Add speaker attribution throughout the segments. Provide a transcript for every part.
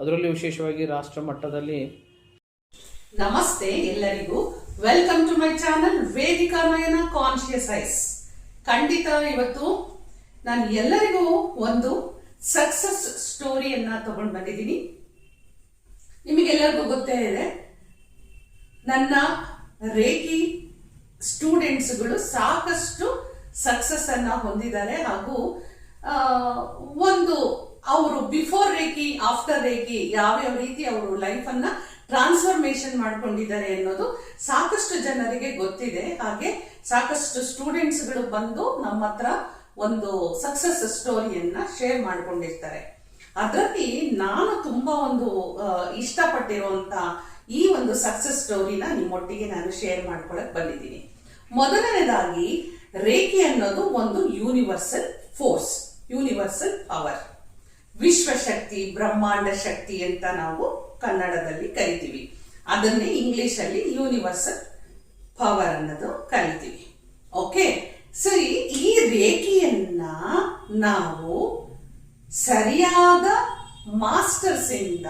Speaker 1: ಅದರಲ್ಲಿ ವಿಶೇಷವಾಗಿ ರಾಷ್ಟ್ರ ಮಟ್ಟದಲ್ಲಿ.
Speaker 2: ನಮಸ್ತೆ ಎಲ್ಲರಿಗೂ, welcome to my channel Vedika Nayana conscious eyes. ಖಂಡಿತ ಇವತ್ತು ನಾನು ಎಲ್ಲರಿಗೂ ಒಂದು ಸಕ್ಸಸ್ ಸ್ಟೋರಿಯನ್ನ ತಗೊಂಡು ಬಂದಿದ್ದೀನಿ. ನಿಮಗೆಲ್ಲರಿಗೂ ಗೊತ್ತೇ ಇದೆ, ನನ್ನ ರೇಖಿ ಸ್ಟೂಡೆಂಟ್ಸ್ಗಳು ಸಾಕಷ್ಟು ಸಕ್ಸಸ್ ಅನ್ನ ಹೊಂದಿದ್ದಾರೆ. ಹಾಗೂ ಒಂದು ಅವರು ಬಿಫೋರ್ ರೇಖಿ ಆಫ್ಟರ್ ರೇಖಿ ಯಾವ್ಯಾವ ರೀತಿ ಅವರು ಲೈಫ್ ಅನ್ನ ಟ್ರಾನ್ಸ್ಫಾರ್ಮೇಶನ್ ಮಾಡ್ಕೊಂಡಿದ್ದಾರೆ ಅನ್ನೋದು ಸಾಕಷ್ಟು ಜನರಿಗೆ ಗೊತ್ತಿದೆ. ಹಾಗೆ ಸಾಕಷ್ಟು ಸ್ಟೂಡೆಂಟ್ಸ್ಗಳು ಬಂದು ನಮ್ಮ ಹತ್ರ ಒಂದು ಸಕ್ಸಸ್ ಸ್ಟೋರಿಯನ್ನ ಶೇರ್ ಮಾಡ್ಕೊಂಡಿರ್ತಾರೆ. ಅದರಲ್ಲಿ ನಾನು ತುಂಬಾ ಒಂದು ಇಷ್ಟಪಟ್ಟಿರುವಂತ ಈ ಒಂದು ಸಕ್ಸಸ್ ಸ್ಟೋರಿನ ನಿಮ್ಮೊಟ್ಟಿಗೆ ನಾನು ಶೇರ್ ಮಾಡ್ಕೊಳಕ್ ಬಂದಿದ್ದೀನಿ. ಮೊದಲನೇದಾಗಿ, ರೇಖಿ ಅನ್ನೋದು ಒಂದು universal force, universal power, Vishwashakti, ಬ್ರಹ್ಮಾಂಡ ಶಕ್ತಿ ಅಂತ ನಾವು ಕನ್ನಡದಲ್ಲಿ ಕರಿತೀವಿ. ಅದನ್ನೇ ಇಂಗ್ಲಿಷ್ ಅಲ್ಲಿ ಯೂನಿವರ್ಸಲ್ ಪವರ್ ಅನ್ನೋದು ಕರಿತೀವಿ. ಓಕೆ, ಸರಿ. ಈ ರೇಖಿಯನ್ನ ನಾವು ಸರಿಯಾದ ಮಾಸ್ಟರ್ಸ್ ಇಂದ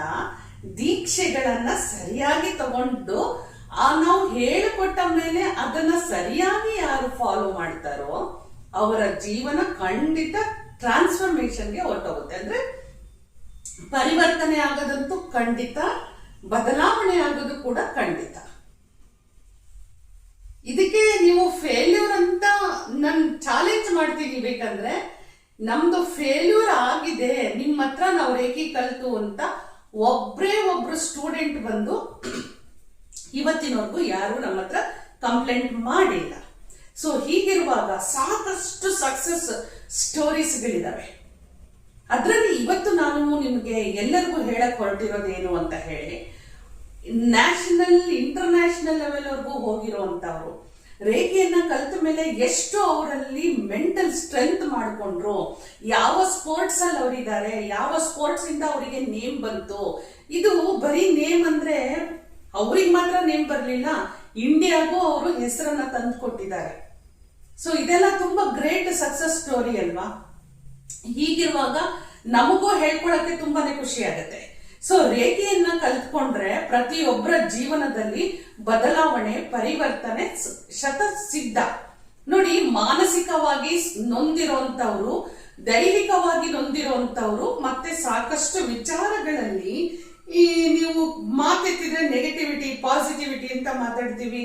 Speaker 2: ದೀಕ್ಷೆಗಳನ್ನ ಸರಿಯಾಗಿ ತಗೊಂಡು ನಾವು ಹೇಳಿಕೊಟ್ಟ ಮೇಲೆ ಅದನ್ನ ಸರಿಯಾಗಿ ಯಾರು ಫಾಲೋ ಮಾಡ್ತಾರೋ ಅವರ ಜೀವನ ಖಂಡಿತ ಟ್ರಾನ್ಸ್ಫಾರ್ಮೇಶನ್ಗೆ ಹೊರಟೋಗುತ್ತೆ. ಅಂದ್ರೆ ಪರಿವರ್ತನೆ ಆಗೋದಂತೂ ಖಂಡಿತ, ಬದಲಾವಣೆ ಆಗೋದು ಕೂಡ ಖಂಡಿತ. ಇದಕ್ಕೆ ನೀವು ಫೇಲ್ಯೂರ್ ಅಂತ ನಾನು ಚಾಲೆಂಜ್ ಮಾಡ್ತೀನಿ. ಬೇಕಂದ್ರೆ ನಮ್ದು ಫೇಲ್ಯೂರ್ ಆಗಿದೆ, ನಿಮ್ಮ ಹತ್ರ ನಾವು ರೇಖಿ ಕಲ್ತು ಅಂತ ಒಬ್ರು ಸ್ಟೂಡೆಂಟ್ ಬಂದು ಇವತ್ತಿನವರೆಗೂ ಯಾರು ನಮ್ಮ ಹತ್ರ ಕಂಪ್ಲೇಂಟ್ ಮಾಡಿಲ್ಲ. ಸೊ ಹೀಗಿರುವಾಗ ಸಾಕಷ್ಟು ಸಕ್ಸಸ್ ಸ್ಟೋರೀಸ್ಗಳಿದಾವೆ. ಅದರಲ್ಲಿ ಇವತ್ತು ನಾನು ನಿಮಗೆ ಎಲ್ಲರಿಗೂ ಹೇಳಕ್ ಹೊರಟಿರೋದೇನು ಅಂತ ಹೇಳಿ, ನ್ಯಾಷನಲ್ ಇಂಟರ್ನ್ಯಾಷನಲ್ ಲೆವೆಲ್ ವರ್ಗೂ ಹೋಗಿರುವಂತವ್ರು ರೇಖೆಯನ್ನ ಕಲ್ತ ಮೇಲೆ ಎಷ್ಟು ಅವರಲ್ಲಿ ಮೆಂಟಲ್ ಸ್ಟ್ರೆಂತ್ ಮಾಡ್ಕೊಂಡ್ರು, ಯಾವ ಸ್ಪೋರ್ಟ್ಸ್ ಅಲ್ಲಿ ಅವರಿದ್ದಾರೆ, ಯಾವ ಸ್ಪೋರ್ಟ್ಸ್ ಇಂದ ಅವರಿಗೆ ನೇಮ್ ಬಂತು. ಇದು ಬರೀ ನೇಮ್ ಅಂದ್ರೆ ಅವ್ರಿಗೆ ಮಾತ್ರ ನೇಮ್ ಬರ್ಲಿಲ್ಲ, ಇಂಡಿಯಾಗೂ ಅವರು ಹೆಸರನ್ನ ತಂದು ಕೊಟ್ಟಿದ್ದಾರೆ. ಸೊ ಇದೆಲ್ಲ ತುಂಬಾ ಗ್ರೇಟ್ ಸಕ್ಸಸ್ ಸ್ಟೋರಿ ಅಲ್ವಾ? ಹೀಗಿರುವಾಗ ನಮಗೂ ಹೇಳ್ಕೊಳಕ್ಕೆ ತುಂಬಾನೇ ಖುಷಿ ಆಗುತ್ತೆ. ಸೊ ರೇಖೆಯನ್ನ ಕಲ್ತ್ಕೊಂಡ್ರೆ ಪ್ರತಿಯೊಬ್ಬರ ಜೀವನದಲ್ಲಿ ಬದಲಾವಣೆ, ಪರಿವರ್ತನೆ ಶತಸಿದ್ಧ. ನೋಡಿ, ಮಾನಸಿಕವಾಗಿ ನೊಂದಿರುವಂತವ್ರು, ದೈಹಿಕವಾಗಿ ನೊಂದಿರುವಂತವ್ರು, ಮತ್ತೆ ಸಾಕಷ್ಟು ವಿಚಾರಗಳಲ್ಲಿ ನೀವು ಮಾತೆತ್ತಿದ್ರೆ ನೆಗೆಟಿವಿಟಿ, ಪಾಸಿಟಿವಿಟಿ ಅಂತ ಮಾತಾಡ್ತೀವಿ.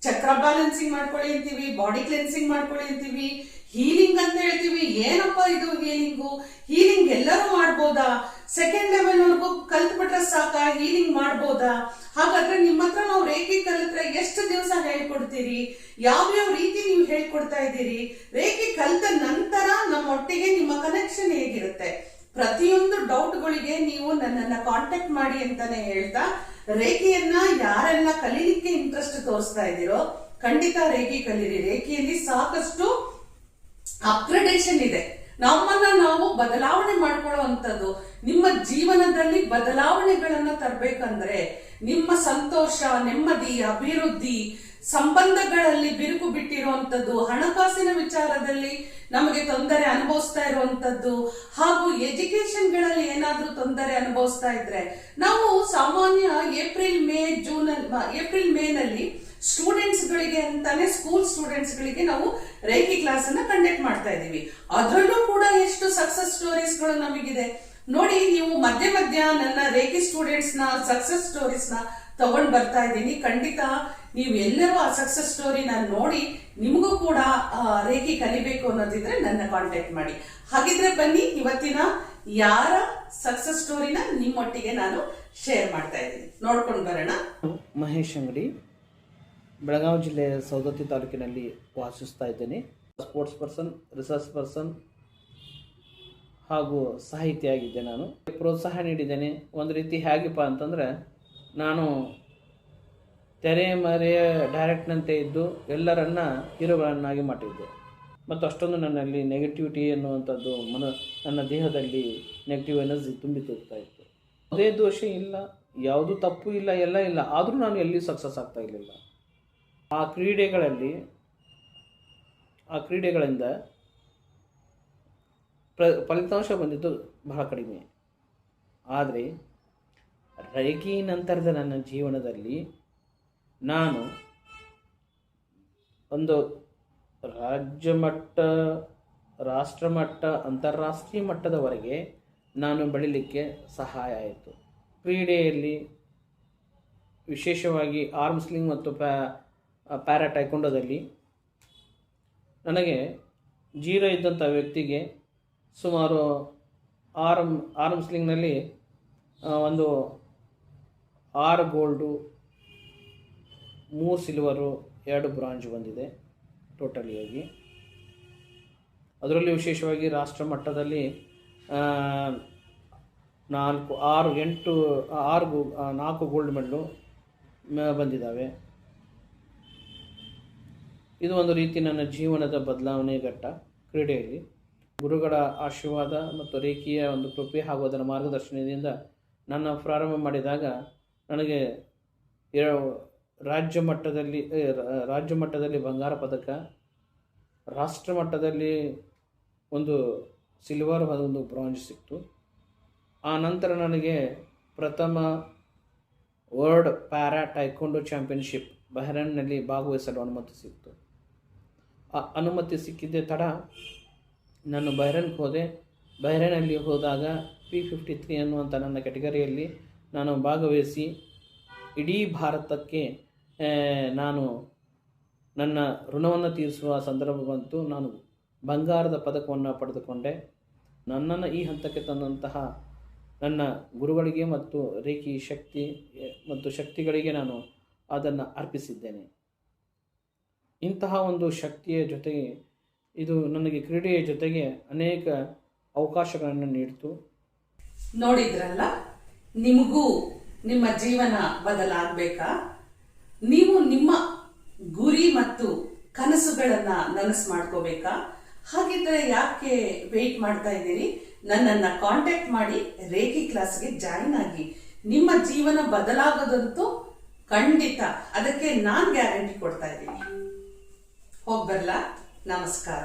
Speaker 2: ಚಕ್ರ ಬ್ಯಾಲೆನ್ಸಿಂಗ್ ಮಾಡ್ಕೊಳ್ಳಿ ಅಂತೀವಿ, ಬಾಡಿ ಕ್ಲೆನ್ಸಿಂಗ್ ಮಾಡ್ಕೊಳ್ಳಿ ಅಂತೀವಿ, ಹೀಲಿಂಗ್ ಅಂತ ಹೇಳ್ತೀವಿ. ಏನಪ್ಪಾ ಇದು ಹೀಲಿಂಗು? ಹೀಲಿಂಗ್ ಎಲ್ಲರೂ ಮಾಡ್ಬೋದಾ? ಸೆಕೆಂಡ್ ಲೆವೆಲ್ ವರ್ಗೂ ಕಲ್ತ್ಬಿಟ್ರೆ ಸಾಕ ಹೀಲಿಂಗ್ ಮಾಡ್ಬೋದಾ? ಹಾಗಾದ್ರೆ ನಿಮ್ಮ ಹತ್ರ ನಾವು ರೇಖಿ ಕಲಿತ್ರೆ ಎಷ್ಟು ದಿವಸ ಹೇಳ್ಕೊಡ್ತೀರಿ? ಯಾವ್ಯಾವ ರೀತಿ ನೀವು ಹೇಳ್ಕೊಡ್ತಾ ಇದ್ದೀರಿ? ರೇಖಿ ಕಲ್ತ ನಂತರ ನಮ್ಮೊಟ್ಟಿಗೆ ನಿಮ್ಮ ಕನೆಕ್ಷನ್ ಹೇಗಿರುತ್ತೆ? ಪ್ರತಿಯೊಂದು ಡೌಟ್ಗಳಿಗೆ ನೀವು ನನ್ನನ್ನ ಕಾಂಟ್ಯಾಕ್ಟ್ ಮಾಡಿ ಅಂತಾನೆ ಹೇಳ್ತಾ, ರೇಖೆಯನ್ನ ಯಾರೆಲ್ಲ ಕಲೀಲಿಕ್ಕೆ ಇಂಟ್ರೆಸ್ಟ್ ತೋರಿಸ್ತಾ ಇದ್ದೀರೋ ಖಂಡಿತ ರೇಖಿ ಕಲೀರಿ. ರೇಖೆಯಲ್ಲಿ ಸಾಕಷ್ಟು ಅಪ್ಗ್ರೇಡೇಷನ್ ಇದೆ. ನಮ್ಮನ್ನ ನಾವು ಬದಲಾವಣೆ ಮಾಡ್ಕೊಳ್ಳುವಂಥದ್ದು. ನಿಮ್ಮ ಜೀವನದಲ್ಲಿ ಬದಲಾವಣೆಗಳನ್ನ ತರಬೇಕಂದ್ರೆ ನಿಮ್ಮ ಸಂತೋಷ, ನೆಮ್ಮದಿ, ಅಭಿವೃದ್ಧಿ, ಸಂಬಂಧಗಳಲ್ಲಿ ಬಿರುಕು ಬಿಟ್ಟಿರುವಂತದ್ದು, ಹಣಕಾಸಿನ ವಿಚಾರದಲ್ಲಿ ನಮಗೆ ತೊಂದರೆ ಅನುಭವಿಸ್ತಾ ಇರುವಂತದ್ದು, ಹಾಗೂ ಎಜುಕೇಶನ್ ಗಳಲ್ಲಿ ಏನಾದ್ರೂ ತೊಂದರೆ ಅನುಭವಿಸ್ತಾ ಇದ್ರೆ ನಾವು ಸಾಮಾನ್ಯ ಏಪ್ರಿಲ್ ಮೇ ನಲ್ಲಿ ಸ್ಟೂಡೆಂಟ್ಸ್ ಗಳಿಗೆ ಅಂತಾನೆ, ಸ್ಕೂಲ್ ಸ್ಟೂಡೆಂಟ್ಸ್ ಗಳಿಗೆ ನಾವು ರೇಖಿ ಕ್ಲಾಸ್ ಅನ್ನ ಕಂಡಕ್ಟ್ ಮಾಡ್ತಾ ಇದೀವಿ. ಅದರಲ್ಲೂ ಕೂಡ ಎಷ್ಟು ಸಕ್ಸಸ್ ಸ್ಟೋರೀಸ್ ಗಳು ನಮಗಿದೆ ನೋಡಿ. ನೀವು ಮಧ್ಯ ನನ್ನ ರೇಖಿ ಸ್ಟೂಡೆಂಟ್ಸ್ ನ ಸಕ್ಸಸ್ ಸ್ಟೋರೀಸ್ ನ ತಗೊಂಡ್ ಬರ್ತಾ ಇದ್ದೀನಿ. ಖಂಡಿತ ನೀವು ಎಲ್ಲರೂ ಆ ಸಕ್ಸಸ್ ಸ್ಟೋರಿನ ನೋಡಿ ನಿಮಗೂ ಕೂಡ ರೇಖಿ ಕಲಿಬೇಕು ಅನ್ನೋದಿದ್ರೆ ನನ್ನ ಕಾಂಟ್ಯಾಕ್ಟ್ ಮಾಡಿ. ಹಾಗಿದ್ರೆ ಬನ್ನಿ, ಇವತ್ತಿನ ಯಾರ ಸಕ್ಸಸ್ ಸ್ಟೋರಿನ ನಿಮ್ಮೊಟ್ಟಿಗೆ ನಾನು ಶೇರ್ ಮಾಡ್ತಾ ಇದ್ದೀನಿ, ನೋಡ್ಕೊಂಡು ಬರೋಣ.
Speaker 1: ಮಹೇಶ್ ಅಂಗಡಿ, ಬೆಳಗಾವಿ ಜಿಲ್ಲೆಯ ಸವದತ್ತಿ ತಾಲೂಕಿನಲ್ಲಿ ವಾಸಿಸ್ತಾ ಇದ್ದೇನೆ. ಸ್ಪೋರ್ಟ್ಸ್ ಪರ್ಸನ್, ರಿಸರ್ಚ್ ಪರ್ಸನ್ ಹಾಗೂ ಸಾಹಿತಿ ಆಗಿದ್ದೆ. ನಾನು ಪ್ರೋತ್ಸಾಹ ನೀಡಿದ್ದೇನೆ. ಒಂದು ರೀತಿ ಹೇಗಪ್ಪ ಅಂತಂದರೆ, ನಾನು ತೆರೆ ಮರೆಯ ಡೈರೆಕ್ಟ್ನಂತೆ ಇದ್ದು ಎಲ್ಲರನ್ನ ಹೀರೋಗಳನ್ನಾಗಿ ಮಾಡಿದ್ದೆ. ಮತ್ತು ಅಷ್ಟೊಂದು ನನ್ನಲ್ಲಿ ನೆಗೆಟಿವಿಟಿ ಅನ್ನುವಂಥದ್ದು ನನ್ನ ದೇಹದಲ್ಲಿ ನೆಗೆಟಿವ್ ಎನರ್ಜಿ ತುಂಬಿ ತುರ್ತಾ ಇತ್ತು. ಅದೇ ದೋಷ ಇಲ್ಲ, ಯಾವುದು ತಪ್ಪು ಇಲ್ಲ, ಎಲ್ಲ ಇಲ್ಲ. ಆದರೂ ನಾನು ಎಲ್ಲಿಯೂ ಸಕ್ಸಸ್ ಆಗ್ತಾ ಇರಲಿಲ್ಲ. ಆ ಕ್ರೀಡೆಗಳಿಂದ ಫಲಿತಾಂಶ ಬಂದಿದ್ದು ಬಹಳ ಕಡಿಮೆ. ಆದರೆ ರೇಖಿ ನಂತರದ ನನ್ನ ಜೀವನದಲ್ಲಿ ನಾನು ಒಂದು ರಾಜ್ಯ ಮಟ್ಟ, ರಾಷ್ಟ್ರಮಟ್ಟ, ಅಂತಾರಾಷ್ಟ್ರೀಯ ಮಟ್ಟದವರೆಗೆ ನಾನು ಬೆಳೀಲಿಕ್ಕೆ ಸಹಾಯ ಆಯಿತು. ಕ್ರೀಡೆಯಲ್ಲಿ ವಿಶೇಷವಾಗಿ ಆರ್ಮ್ ಸ್ಲಿಂಗ್ ಮತ್ತು ಪ್ಯಾರಾ ಟೈಕೊಂಡೋದಲ್ಲಿ ನನಗೆ ಜೀರೋ ಇದ್ದಂಥ ವ್ಯಕ್ತಿಗೆ ಸುಮಾರು ಆರ್ಮ್ ಸ್ಲಿಂಗ್ನಲ್ಲಿ ಒಂದು 6 ಗೋಲ್ಡು, 3 ಸಿಲ್ವರು, 2 ಬ್ರಾಂಜ್ ಬಂದಿದೆ ಟೋಟಲಿಯಾಗಿ. ಅದರಲ್ಲಿ ವಿಶೇಷವಾಗಿ ರಾಷ್ಟ್ರ ಮಟ್ಟದಲ್ಲಿ 4 ಗೋಲ್ಡ್ ಮೆಡಲು ಬಂದಿದ್ದಾವೆ. ಇದು ಒಂದು ರೀತಿ ನನ್ನ ಜೀವನದ ಬದಲಾವಣೆ ಘಟ್ಟ. ಕ್ರೀಡೆಯಲ್ಲಿ ಗುರುಗಳ ಆಶೀರ್ವಾದ ಮತ್ತು ರೇಖಿಯ ಒಂದು ಕೃಪೆ ಹಾಗೂ ಅದರ ಮಾರ್ಗದರ್ಶನದಿಂದ ನನ್ನ ಪ್ರಾರಂಭ ಮಾಡಿದಾಗ ನನಗೆ ರಾಜ್ಯ ಮಟ್ಟದಲ್ಲಿ ಬಂಗಾರ ಪದಕ, ರಾಷ್ಟ್ರ ಮಟ್ಟದಲ್ಲಿ ಒಂದು ಸಿಲ್ವರ್, ಒಂದು ಬ್ರಾಂಜ್ ಸಿಕ್ತು. ಆ ನಂತರ ನನಗೆ ಪ್ರಥಮ ವರ್ಲ್ಡ್ ಪ್ಯಾರಾ ಟೈಕೊಂಡೋ ಚಾಂಪಿಯನ್ಶಿಪ್ ಬಹ್ರೈನ್ನಲ್ಲಿ ಭಾಗವಹಿಸಲು ಅನುಮತಿ ಸಿಕ್ತು. ಆ ಅನುಮತಿ ಸಿಕ್ಕಿದ್ದೆ ತಡ ನಾನು ಬಹ್ರೈನ್ಗೆ ಹೋದೆ. ಬಹ್ರೈನಲ್ಲಿ ಹೋದಾಗ P53 ಅನ್ನುವಂಥ ನನ್ನ ಕೆಟಗರಿಯಲ್ಲಿ ನಾನು ಭಾಗವಹಿಸಿ ಇಡೀ ಭಾರತಕ್ಕೆ ನಾನು ನನ್ನ ಋಣವನ್ನು ತೀರಿಸುವ ಸಂದರ್ಭ ಬಂತು. ನಾನು ಬಂಗಾರದ ಪದಕವನ್ನು ಪಡೆದುಕೊಂಡೆ. ನನ್ನನ್ನು ಈ ಹಂತಕ್ಕೆ ತಂದಂತಹ ನನ್ನ ಗುರುಗಳಿಗೆ ಮತ್ತು ರೇಖಿ ಶಕ್ತಿ ಮತ್ತು ಶಕ್ತಿಗಳಿಗೆ ನಾನು ಅದನ್ನು ಅರ್ಪಿಸಿದ್ದೇನೆ. ಇಂತಹ ಒಂದು ಶಕ್ತಿಯ ಜೊತೆಗೆ ಇದು ನನಗೆ ಕ್ರೀಡೆಯ ಜೊತೆಗೆ ಅನೇಕ ಅವಕಾಶಗಳನ್ನು ನೀಡಿತು.
Speaker 2: ನೋಡಿದ್ರಲ್ಲ, ನಿಮಗೂ ನಿಮ್ಮ ಜೀವನ ಬದಲಾಗಬೇಕಾ? ನೀವು ನಿಮ್ಮ ಗುರಿ ಮತ್ತು ಕನಸುಗಳನ್ನ ನನಸು ಮಾಡ್ಕೋಬೇಕಾ? ಹಾಗಿದ್ರೆ ಯಾಕೆ ವೇಟ್ ಮಾಡ್ತಾ ಇದ್ದೀರಿ? ನನ್ನನ್ನು ಕಾಂಟ್ಯಾಕ್ಟ್ ಮಾಡಿ ರೇಖಿ ಕ್ಲಾಸ್ಗೆ ಜಾಯಿನ್ ಆಗಿ. ನಿಮ್ಮ ಜೀವನ ಬದಲಾಗೋದಂತೂ ಖಂಡಿತ, ಅದಕ್ಕೆ ನಾನು ಗ್ಯಾರಂಟಿ ಕೊಡ್ತಾ ಇದ್ದೀನಿ. ಹೋಗ್ಬರ್ಲಾ? ನಮಸ್ಕಾರ.